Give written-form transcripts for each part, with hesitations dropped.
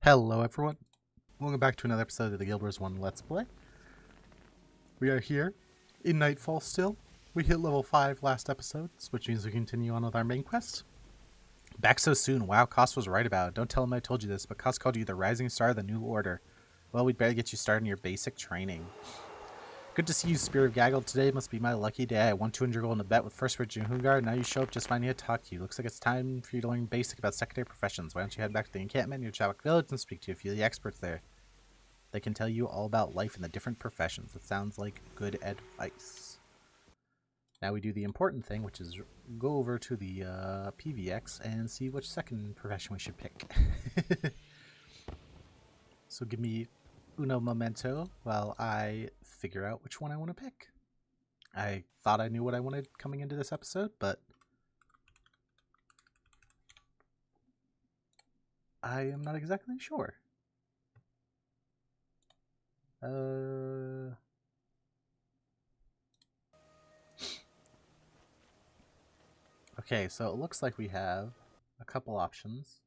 Hello everyone, welcome back to another episode of the Guild Wars 1 Let's Play. We are here in Nightfall still. We hit level 5 last episode, which means we continue on with our main quest. Back so soon, wow, Koss was right about it. Don't tell him I told you this, but Koss called you the rising star of the new order. Well, we'd better get you started in your basic training. Good to see you, Spirit of Gaggle. Today must be my lucky day. I won 200 gold in a bet with First Ridge and Hungar. Now you show up just finding to talk to you. Looks like it's time for you to learn basic about secondary professions. Why don't you head back to the encampment near Chavak Village and speak to a few of the experts there. They can tell you all about life in the different professions. It sounds like good advice. Now we do the important thing, which is go over to the PVX and see which second profession we should pick. So give me uno momento while I figure out which one I want to pick. I thought I knew what I wanted coming into this episode, but I am not exactly sure. Okay, so it looks like we have a couple options.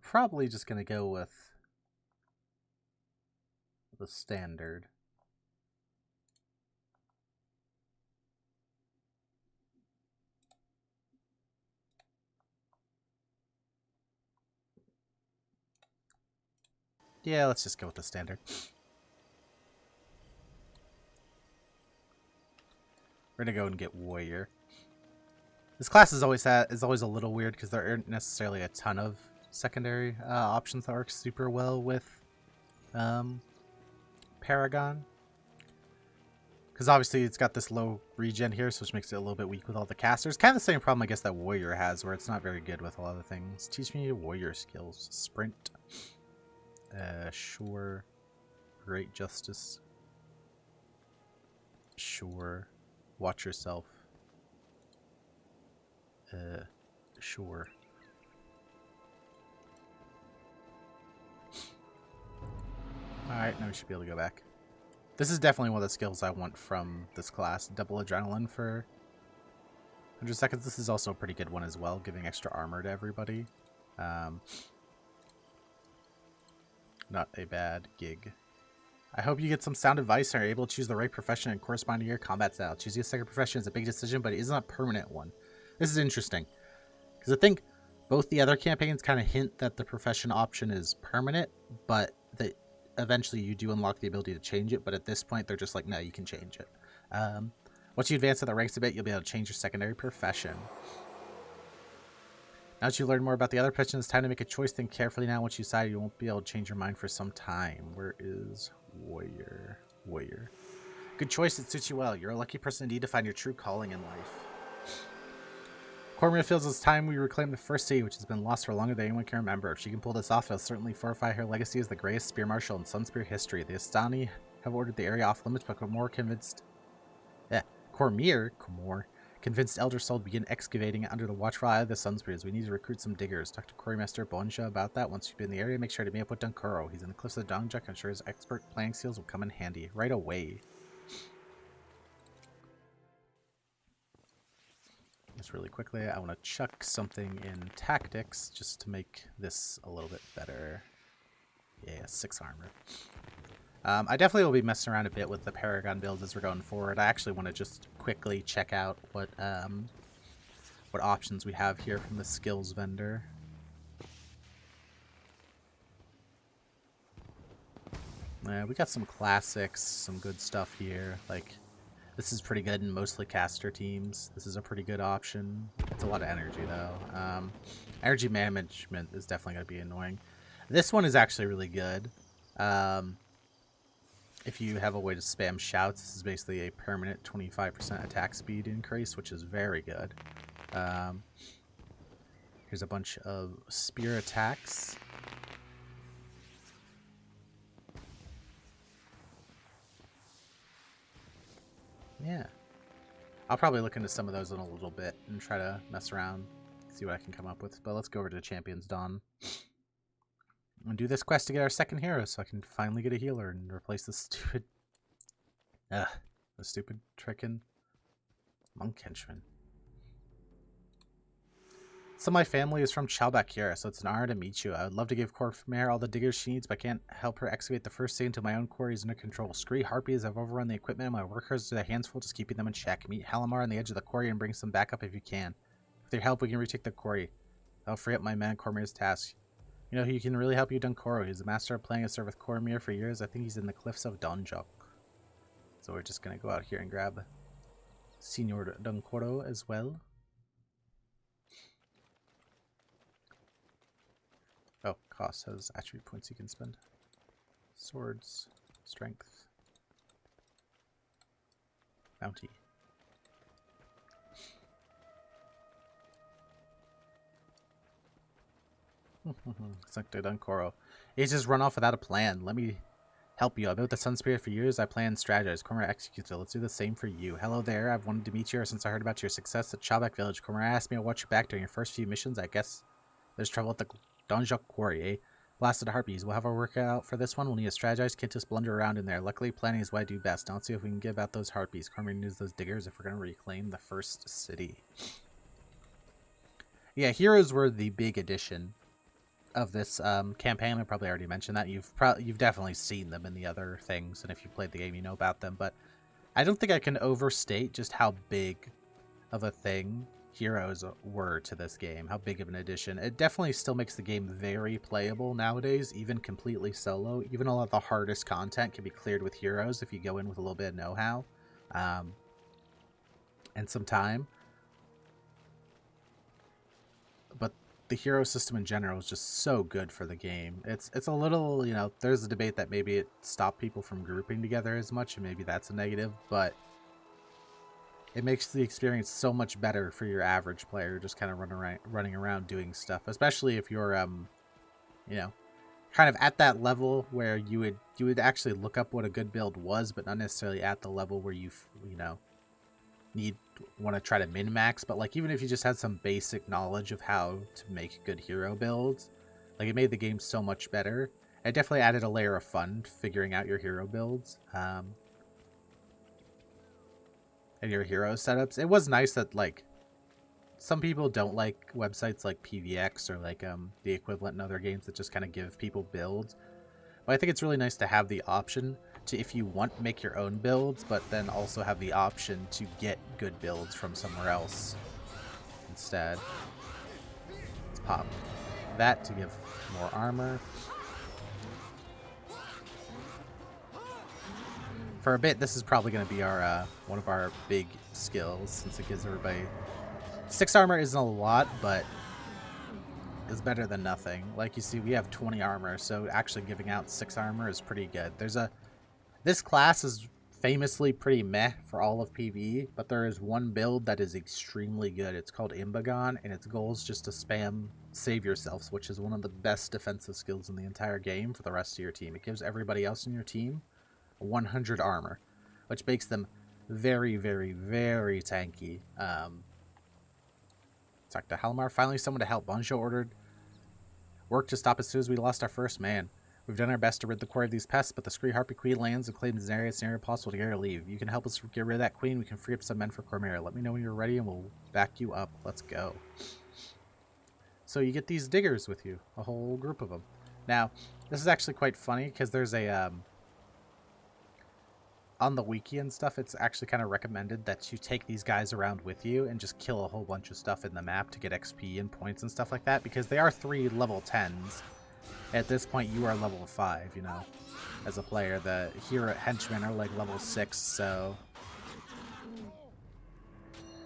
Probably just going to go with the standard. Yeah, let's just go with the standard. We're going to go and get Warrior. This class is always a little weird because there aren't necessarily a ton of secondary options that work super well with Paragon. Because obviously it's got this low regen here, so which makes it a little bit weak with all the casters. Kind of the same problem I guess that Warrior has, where it's not very good with a lot of things. Teach me Warrior skills. Sprint. Sure. Great Justice. Sure. Watch yourself. Sure. Alright, now we should be able to go back. This is definitely one of the skills I want from this class. Double Adrenaline for 100 seconds. This is also a pretty good one as well, giving extra armor to everybody. Not a bad gig. I hope you get some sound advice and are able to choose the right profession and corresponding to your combat style. Choosing a second profession is a big decision, but it isn't a permanent one. This is interesting. Because I think both the other campaigns kind of hint that the profession option is permanent, but that eventually you do unlock the ability to change it. But at this point, they're just like, no, you can change it. Once you advance in the ranks a bit, you'll be able to change your secondary profession. Now that you learn more about the other profession, it's time to make a choice. Think carefully now. Once you decide, you won't be able to change your mind for some time. Where is Warrior? Warrior. Good choice. It suits you well. You're a lucky person indeed to find your true calling in life. Kormir feels it's time we reclaim the First City, which has been lost for longer than anyone can remember. If she can pull this off, it'll certainly fortify her legacy as the greatest spear marshal in Sunspear history. The Astani have ordered the area off limits, but Kormir convinced Elder Soul to begin excavating under the watchful eye of the Sunspears. We need to recruit some diggers. Talk to Quarrymaster Bonja about that. Once you've been in the area, make sure to meet up with Dunkuro. He's in the cliffs of Dongjak. I'm sure his expert planning skills will come in handy right away. Just really quickly, I want to chuck something in tactics just to make this a little bit better. Yeah, 6 armor. I definitely will be messing around a bit with the Paragon builds as we're going forward. I actually want to just quickly check out what options we have here from the skills vendor. We got some classics, some good stuff here. Like, this is pretty good in mostly caster teams. This is a pretty good option. It's a lot of energy, though. Energy management is definitely going to be annoying. This one is actually really good. If you have a way to spam shouts, this is basically a permanent 25% attack speed increase, which is very good. Here's a bunch of spear attacks. Yeah. I'll probably look into some of those in a little bit and try to mess around, see what I can come up with. But let's go over to Champion's Dawn and do this quest to get our second hero so I can finally get a healer and replace the stupid trickin' monk henchman. So my family is from Chalbak, so it's an honor to meet you. I would love to give Kormir all the diggers she needs, but I can't help her excavate the first thing until my own quarry is under control. Scree Harpies have overrun the equipment, and my workers do their hands full just keeping them in check. Meet Halamar on the edge of the quarry and bring some backup if you can. With your help, we can retake the quarry. I'll free up my man Kormir's task. You know who can really help you? Dunkoro. He's a master of playing a serve with Kormir for years. I think he's in the cliffs of Donjok. So we're just going to go out here and grab Senor Dunkoro as well. Oh, cost has attribute points you can spend. Swords, strength, bounty. Sector Dunkoro. He's just run off without a plan. Let me help you. I've been with the Sun Spirit for years. I plan and strategize. Kormir executes it. Let's do the same for you. Hello there. I've wanted to meet you ever since I heard about your success at Chalbak Village. Kormir asked me to watch your back during your first few missions. I guess there's trouble at the Donjok Quarry, eh? Blasted Harpies. We'll have our work out for this one. We'll need to strategize. Can't just blunder around in there. Luckily, planning is what I do best. Now let's see if we can give out those Harpies. Kormir needs those diggers if we're going to reclaim the first city. Yeah, heroes were the big addition of this campaign. I probably already mentioned that. You've definitely seen them in the other things, and if you played the game, you know about them. But I don't think I can overstate just how big of a thing heroes were to this game. How big of an addition. It definitely still makes the game very playable nowadays, even completely solo. Even a lot of the hardest content can be cleared with heroes if you go in with a little bit of know-how and some time. But the hero system in general is just so good for the game. It's a little, you know, there's a debate that maybe it stopped people from grouping together as much, and maybe that's a negative, but it makes the experience so much better for your average player, just kind of running around doing stuff, especially if you're, you know, kind of at that level where you would actually look up what a good build was, but not necessarily at the level where you know, want to try to min-max. But like, even if you just had some basic knowledge of how to make good hero builds, like, it made the game so much better. It definitely added a layer of fun figuring out your hero builds. And your hero setups. It was nice that, like, some people don't like websites like PVX or like the equivalent in other games that just kind of give people builds. But I think it's really nice to have the option to, if you want, make your own builds, but then also have the option to get good builds from somewhere else instead. Let's pop that to give more armor. For a bit, this is probably going to be our one of our big skills, since it gives everybody 6 armor. Isn't a lot, but is better than nothing. Like you see, we have 20 armor, so actually giving out 6 armor is pretty good. This class is famously pretty meh for all of PvE, but there is one build that is extremely good. It's called Imbagon, and its goal is just to spam Save Yourselves, which is one of the best defensive skills in the entire game for the rest of your team. It gives everybody else in your team 100 armor, which makes them very, very, very tanky. Talk to Halamar. Finally, someone to help. Bonjo ordered work to stop as soon as we lost our first man. We've done our best to rid the quarry of these pests, but the Scree Harpy Queen lands and claims an area it's nearly possible to get her to leave. You can help us get rid of that queen. We can free up some men for Kormir. Let me know when you're ready and we'll back you up. Let's go. So you get these diggers with you, a whole group of them. Now, this is actually quite funny because there's a on the wiki and stuff, it's actually kind of recommended that you take these guys around with you and just kill a whole bunch of stuff in the map to get XP and points and stuff like that, because they are 3 level 10s. At this point, you are level 5, you know, as a player. The hero henchmen are like level 6, so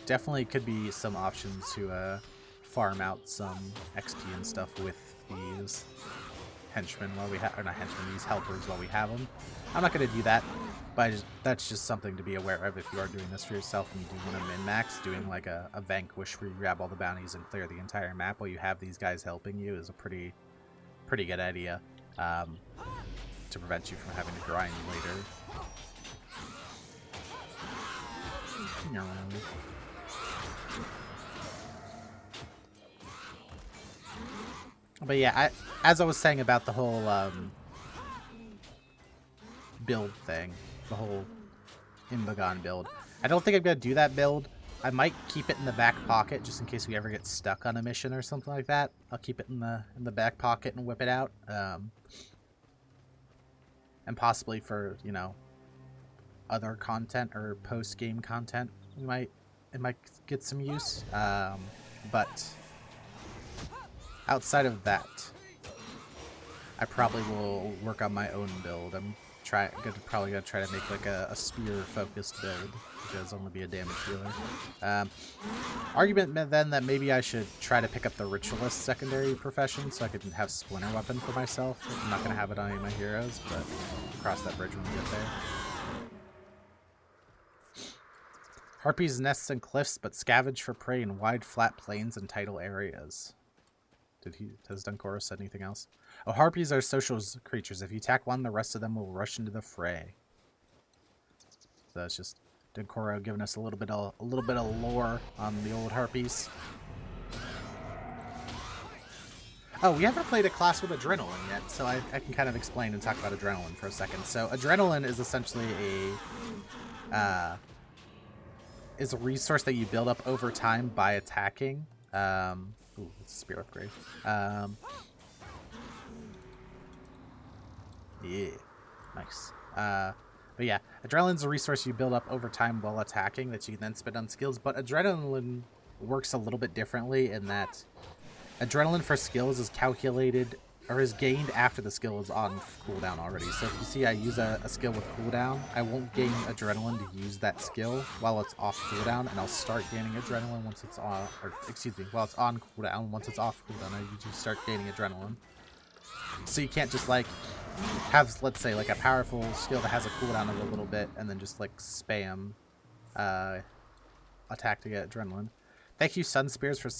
definitely could be some options to farm out some XP and stuff with these henchmen while we have, or not henchmen, these helpers while we have them. I'm not going to do that, but that's just something to be aware of if you are doing this for yourself and you do want to min-max. Doing like a vanquish where you grab all the bounties and clear the entire map while you have these guys helping you is a pretty good idea to prevent you from having to grind later. But yeah, as I was saying about the whole build thing, the whole Imbagon build, I don't think I'm going to do that build I might keep it in the back pocket just in case we ever get stuck on a mission or something like that. I'll keep it in the back pocket and whip it out. And possibly for, you know, other content or post-game content, it might get some use. But outside of that, I probably will work on my own build. I'm probably gonna try to make like a spear-focused build because I'm gonna be a damage dealer. Argument then that maybe I should try to pick up the ritualist secondary profession so I could have splinter weapon for myself. I'm not gonna have it on any of my heroes, but I'll cross that bridge when we get there. Harpies nests in cliffs, but scavenge for prey in wide, flat plains and tidal areas. Has Dunkoro said anything else? Oh, harpies are social creatures. If you attack one, the rest of them will rush into the fray. So that's just Dunkoro giving us a little bit of lore on the old harpies. Oh, we haven't played a class with adrenaline yet, so I can kind of explain and talk about adrenaline for a second. So adrenaline is essentially a resource that you build up over time by attacking. Ooh, it's a spear upgrade. Yeah, nice. But yeah, adrenaline's a resource you build up over time while attacking that you can then spend on skills. But adrenaline works a little bit differently in that adrenaline for skills is calculated or is gained after the skill is on cooldown already. So if you see I use a skill with cooldown, I won't gain adrenaline to use that skill while it's off cooldown, and I'll start gaining adrenaline once it's on, or excuse me, while it's on cooldown. Once it's off cooldown, I usually start gaining adrenaline. So you can't just like have, let's say, like a powerful skill that has a cooldown of a little bit and then just like spam attack to get adrenaline. Thank you, Sun Spears, for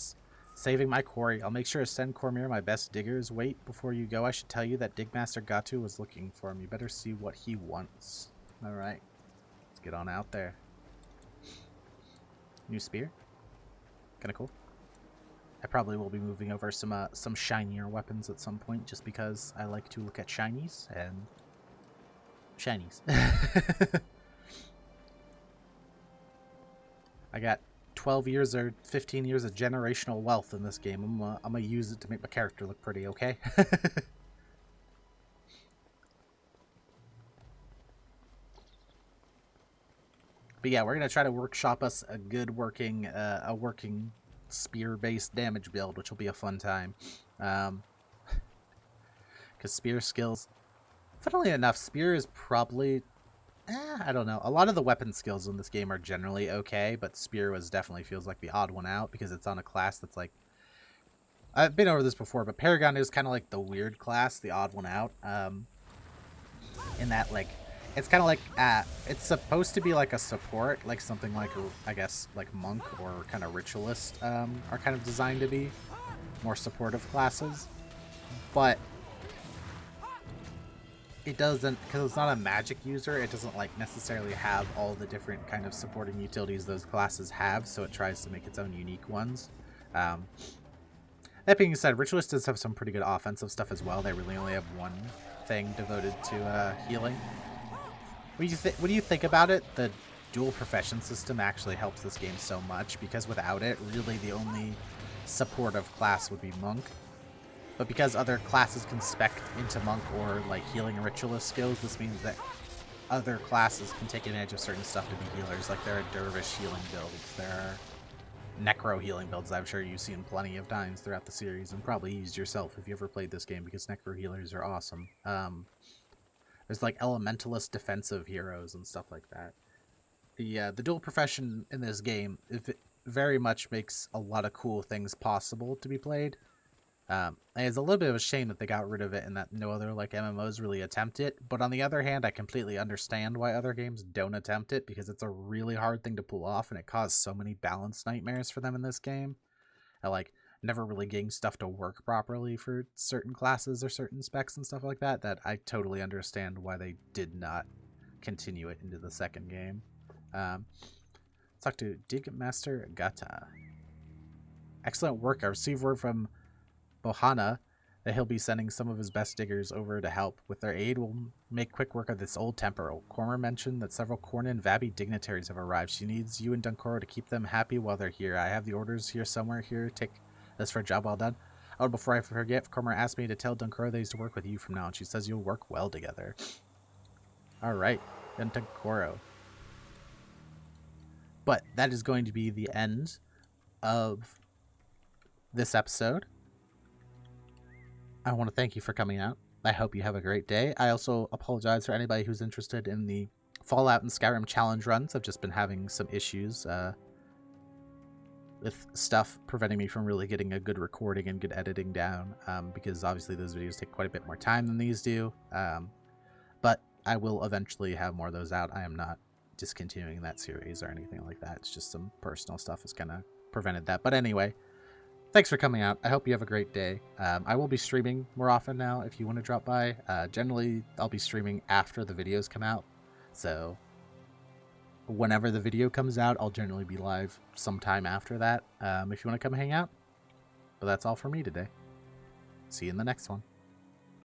saving my quarry. I'll make sure to send Kormir my best diggers. Wait, before you go, I should tell you that Digmaster Gatu was looking for him. You better see what he wants. Alright. Let's get on out there. New spear. Kinda cool. I probably will be moving over some shinier weapons at some point, just because I like to look at shinies and shinies. I got 12 years or 15 years of generational wealth in this game. I'm gonna use it to make my character look pretty, okay? But yeah, we're gonna try to workshop us a good working spear-based damage build, which will be a fun time. Because spear skills, funnily enough, spear is probably, I don't know. A lot of the weapon skills in this game are generally okay, but spear definitely feels like the odd one out because it's on a class that's like, I've been over this before, but Paragon is kind of like the weird class, the odd one out. In that, like, it's kind of like, it's supposed to be like a support, like something like, I guess, like Monk or kind of Ritualist are kind of designed to be more supportive classes. But it doesn't, because it's not a magic user, it doesn't like necessarily have all the different kind of supporting utilities those classes have, so it tries to make its own unique ones. That being said, Ritualist does have some pretty good offensive stuff as well. They really only have one thing devoted to healing. What do you think about it? The dual profession system actually helps this game so much, because without it, really the only supportive class would be Monk. But because other classes can spec into Monk or like healing Ritualist skills, this means that other classes can take advantage of certain stuff to be healers. Like there are Dervish healing builds, there are Necro healing builds I'm sure you've seen plenty of times throughout the series, and probably used yourself if you ever played this game, because Necro healers are awesome. There's like Elementalist defensive heroes and stuff like that. The dual profession in this game, it very much makes a lot of cool things possible to be played. And it's a little bit of a shame that they got rid of it and that no other like MMOs really attempt it. But on the other hand, I completely understand why other games don't attempt it, because it's a really hard thing to pull off, and it caused so many balance nightmares for them in this game. And like never really getting stuff to work properly for certain classes or certain specs and stuff like that, that I totally understand why they did not continue it into the second game. Let's talk to Digmaster Gata. Excellent work. I received word from Bohana that he'll be sending some of his best diggers over to help. With their aid, we'll make quick work of this old temporal. Kormir mentioned that several Korn and Vabi dignitaries have arrived. She needs you and Dunkoro to keep them happy while they're here. I have the orders here somewhere. Here, take this for a job well done. Oh, before I forget, Kormir asked me to tell Dunkoro that he's to work with you from now on. She says you'll work well together. Alright, then Dunkoro. But that is going to be the end of this episode. I want to thank you for coming out. I hope you have a great day. I also apologize for anybody who's interested in the Fallout and Skyrim challenge runs. I've just been having some issues with stuff preventing me from really getting a good recording and good editing down, because obviously those videos take quite a bit more time than these do. But I will eventually have more of those out. I am not discontinuing that series or anything like that. It's just some personal stuff has kind of prevented that. But anyway, thanks for coming out. I hope you have a great day. I will be streaming more often now if you want to drop by. Generally, I'll be streaming after the videos come out. So whenever the video comes out, I'll generally be live sometime after that if you want to come hang out. But that's all for me today. See you in the next one.